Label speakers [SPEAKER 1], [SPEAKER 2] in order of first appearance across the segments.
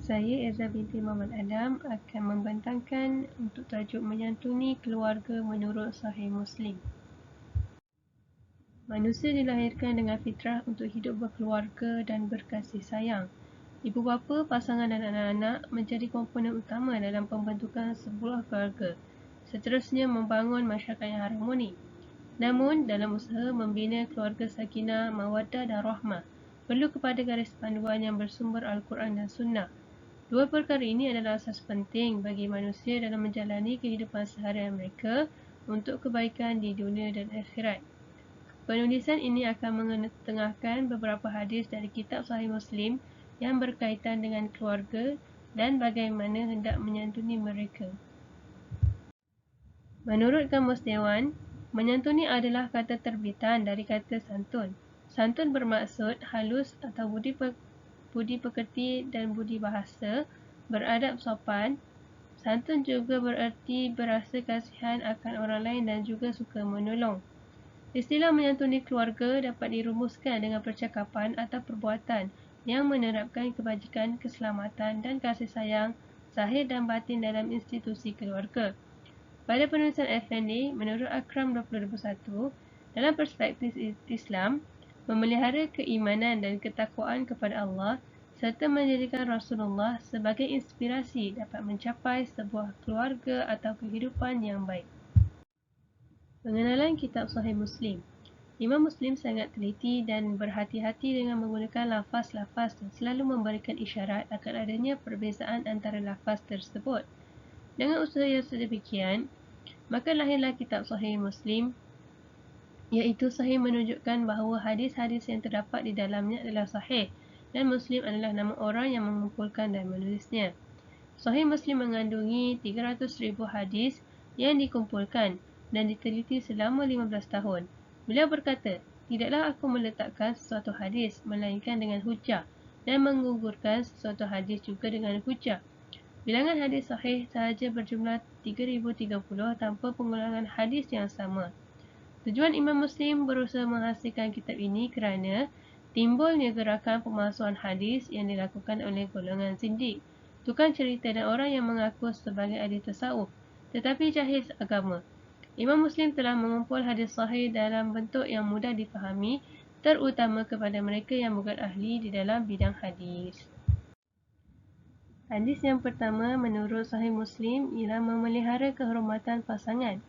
[SPEAKER 1] Saya, Eza binti Muhammad Adam, akan membentangkan untuk tajuk menyantuni keluarga menurut Sahih Muslim. Manusia dilahirkan dengan fitrah untuk hidup berkeluarga dan berkasih sayang. Ibu bapa, pasangan dan anak-anak menjadi komponen utama dalam pembentukan sebuah keluarga. Seterusnya membangun masyarakat yang harmoni. Namun, dalam usaha membina keluarga sakinah, mawaddah dan rahmah, perlu kepada garis panduan yang bersumber Al-Quran dan Sunnah. Dua perkara ini adalah asas penting bagi manusia dalam menjalani kehidupan seharian mereka untuk kebaikan di dunia dan akhirat. Penulisan ini akan mengetengahkan beberapa hadis dari kitab Sahih Muslim yang berkaitan dengan keluarga dan bagaimana hendak menyantuni mereka. Menurut Kamus Dewan, menyantuni adalah kata terbitan dari kata santun. Santun bermaksud halus atau budi pekerti dan budi bahasa, beradab sopan. Santun juga bererti berasa kasihan akan orang lain dan juga suka menolong. Istilah menyantuni keluarga dapat dirumuskan dengan percakapan atau perbuatan yang menerapkan kebajikan, keselamatan dan kasih sayang zahir dan batin dalam institusi keluarga. Pada penulisan Effendi, menurut Akram 2021, dalam perspektif Islam, memelihara keimanan dan ketakwaan kepada Allah serta menjadikan Rasulullah sebagai inspirasi dapat mencapai sebuah keluarga atau kehidupan yang baik. Pengenalan Kitab Sahih Muslim. Imam Muslim sangat teliti dan berhati-hati dengan menggunakan lafaz-lafaz dan selalu memberikan isyarat akan adanya perbezaan antara lafaz tersebut. Dengan usaha yang sedemikian, maka lahirlah Kitab Sahih Muslim, iaitu sahih menunjukkan bahawa hadis-hadis yang terdapat di dalamnya adalah sahih dan Muslim adalah nama orang yang mengumpulkan dan menulisnya. Sahih Muslim mengandungi 300,000 hadis yang dikumpulkan dan diteliti selama 15 tahun. Beliau berkata, tidaklah aku meletakkan sesuatu hadis melainkan dengan hujah dan menggugurkan sesuatu hadis juga dengan hujah. Bilangan hadis sahih sahaja berjumlah 3030 tanpa pengulangan hadis yang sama. Tujuan Imam Muslim berusaha menghasilkan kitab ini kerana timbulnya gerakan pemalsuan hadis yang dilakukan oleh golongan zindik, tukang cerita dan orang yang mengaku sebagai ahli tasawuf tetapi jahil agama. Imam Muslim telah mengumpul hadis sahih dalam bentuk yang mudah difahami, terutama kepada mereka yang bukan ahli di dalam bidang hadis. Hadis yang pertama menurut Sahih Muslim ialah memelihara kehormatan pasangan.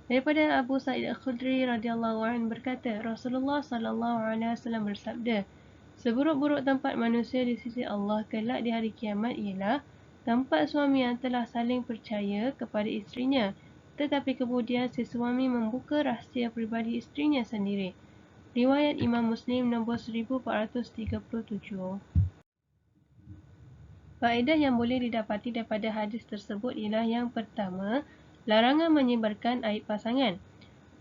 [SPEAKER 1] Daripada Abu Sa'id Al-Khudri radhiyallahu anhu berkata, Rasulullah sallallahu alaihi wasallam bersabda, seburuk-buruk tempat manusia di sisi Allah kelak di hari kiamat ialah tempat suami yang telah saling percaya kepada isterinya, tetapi kemudian si suami membuka rahsia peribadi isterinya sendiri. Riwayat Imam Muslim nombor 1437. Faedah yang boleh didapati daripada hadis tersebut ialah yang pertama, larangan menyebarkan aib pasangan.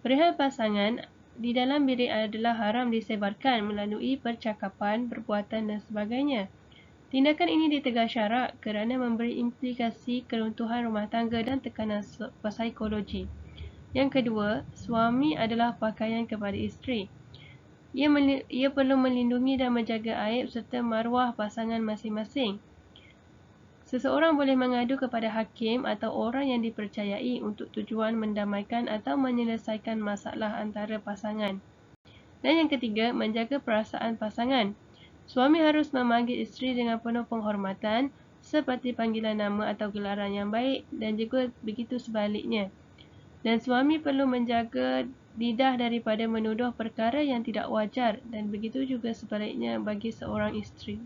[SPEAKER 1] Perihal pasangan di dalam bilik adalah haram disebarkan melalui percakapan, perbuatan dan sebagainya. Tindakan ini ditegas syarak kerana memberi implikasi keruntuhan rumah tangga dan tekanan psikologi. Yang kedua, suami adalah pakaian kepada isteri. Ia perlu melindungi dan menjaga aib serta maruah pasangan masing-masing. Seseorang boleh mengadu kepada hakim atau orang yang dipercayai untuk tujuan mendamaikan atau menyelesaikan masalah antara pasangan. Dan yang ketiga, menjaga perasaan pasangan. Suami harus memanggil isteri dengan penuh penghormatan seperti panggilan nama atau gelaran yang baik dan juga begitu sebaliknya. Dan suami perlu menjaga lidah daripada menuduh perkara yang tidak wajar dan begitu juga sebaliknya bagi seorang isteri.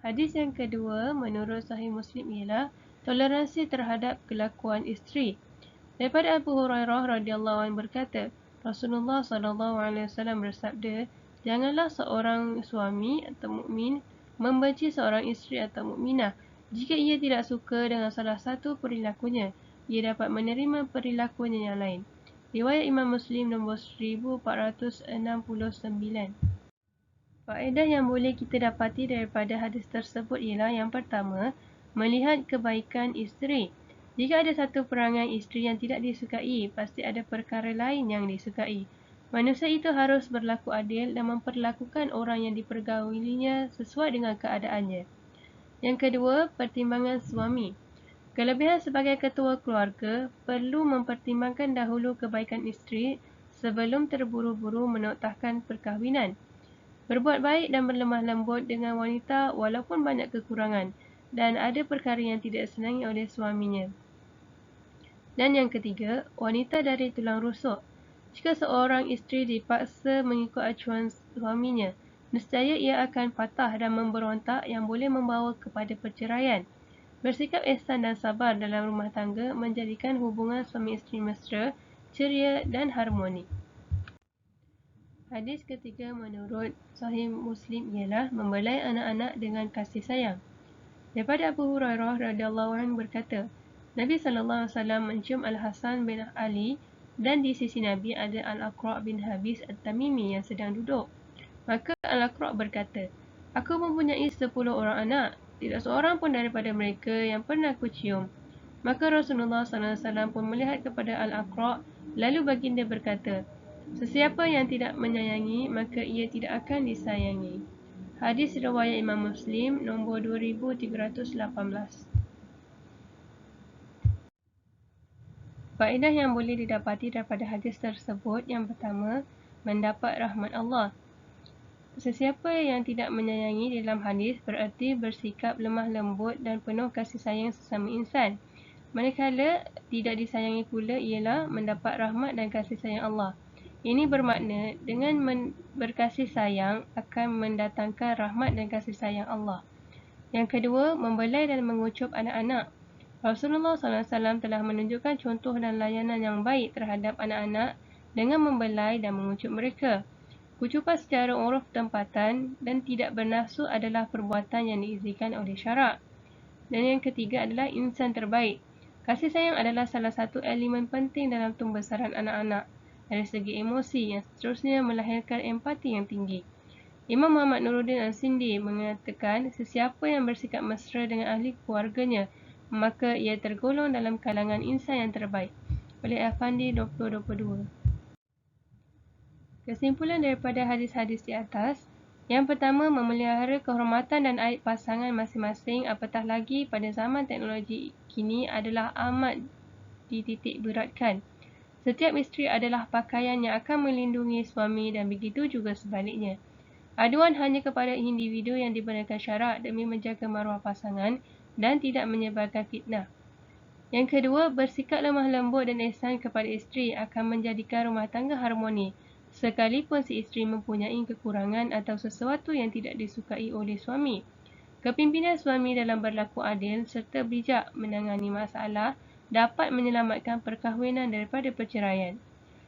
[SPEAKER 1] Hadis yang kedua menurut Sahih Muslim ialah toleransi terhadap kelakuan isteri. Daripada Abu Hurairah radhiyallahu anhu berkata, Rasulullah sallallahu alaihi wasallam bersabda, janganlah seorang suami atau mukmin membenci seorang isteri atau mukminah jika ia tidak suka dengan salah satu perilakunya. Ia dapat menerima perilakunya yang lain. Riwayat Imam Muslim nombor 1469. Faedah yang boleh kita dapati daripada hadis tersebut ialah yang pertama, melihat kebaikan isteri. Jika ada satu perangai isteri yang tidak disukai, pasti ada perkara lain yang disukai. Manusia itu harus berlaku adil dan memperlakukan orang yang dipergaulinya sesuai dengan keadaannya. Yang kedua, pertimbangan suami. Kelebihan sebagai ketua keluarga perlu mempertimbangkan dahulu kebaikan isteri sebelum terburu-buru menoktahkan perkahwinan. Berbuat baik dan berlemah lembut dengan wanita walaupun banyak kekurangan dan ada perkara yang tidak disenangi oleh suaminya. Dan yang ketiga, wanita dari tulang rusuk. Jika seorang isteri dipaksa mengikut acuan suaminya, nescaya ia akan patah dan memberontak yang boleh membawa kepada perceraian. Bersikap ihsan dan sabar dalam rumah tangga menjadikan hubungan suami isteri mesra, ceria dan harmoni. Hadis ketiga menurut Sahih Muslim ialah membelai anak-anak dengan kasih sayang. Daripada Abu Hurairah radhiyallahu anhu berkata, Nabi SAW mencium Al-Hasan bin Ali dan di sisi Nabi ada Al-Aqra' bin Habis At-Tamimi yang sedang duduk. Maka Al-Aqra' berkata, aku mempunyai 10 orang anak. Tidak seorang pun daripada mereka yang pernah aku cium. Maka Rasulullah SAW pun melihat kepada Al-Aqra', lalu baginda berkata, sesiapa yang tidak menyayangi, maka ia tidak akan disayangi. Hadis riwayat Imam Muslim nombor 2318. Faedah yang boleh didapati daripada hadis tersebut, yang pertama, mendapat rahmat Allah. Sesiapa yang tidak menyayangi dalam hadis bererti bersikap lemah lembut dan penuh kasih sayang sesama insan. Manakala tidak disayangi pula ialah mendapat rahmat dan kasih sayang Allah. Ini bermakna dengan berkasih sayang akan mendatangkan rahmat dan kasih sayang Allah. Yang kedua, membelai dan mengucup anak-anak. Rasulullah SAW telah menunjukkan contoh dan layanan yang baik terhadap anak-anak dengan membelai dan mengucup mereka. Kucupan secara uruf tempatan dan tidak bernafsu adalah perbuatan yang diizinkan oleh syarak. Dan yang ketiga adalah insan terbaik. Kasih sayang adalah salah satu elemen penting dalam pembesaran anak-anak. Dari segi emosi yang seterusnya melahirkan empati yang tinggi. Imam Muhammad Nuruddin Al-Sindi mengatakan, sesiapa yang bersikap mesra dengan ahli keluarganya, maka ia tergolong dalam kalangan insan yang terbaik. Oleh Afandi 2022. Kesimpulan daripada hadis-hadis di atas, yang pertama, memelihara kehormatan dan aib pasangan masing-masing apatah lagi pada zaman teknologi kini adalah amat dititik beratkan. Setiap isteri adalah pakaian yang akan melindungi suami dan begitu juga sebaliknya. Aduan hanya kepada individu yang dibenarkan syarak demi menjaga maruah pasangan dan tidak menyebarkan fitnah. Yang kedua, bersikap lemah lembut dan ihsan kepada isteri akan menjadikan rumah tangga harmoni. Sekalipun si isteri mempunyai kekurangan atau sesuatu yang tidak disukai oleh suami. Kepimpinan suami dalam berlaku adil serta bijak menangani masalah dapat menyelamatkan perkahwinan daripada perceraian.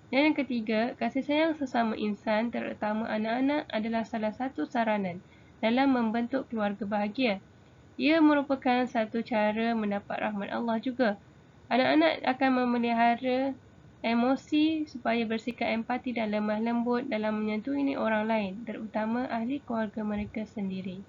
[SPEAKER 1] Dan yang ketiga, kasih sayang sesama insan terutama anak-anak adalah salah satu saranan dalam membentuk keluarga bahagia. Ia merupakan satu cara mendapat rahmat Allah juga. Anak-anak akan memelihara emosi supaya bersikap empati dan lemah lembut dalam menyantuni orang lain, terutama ahli keluarga mereka sendiri.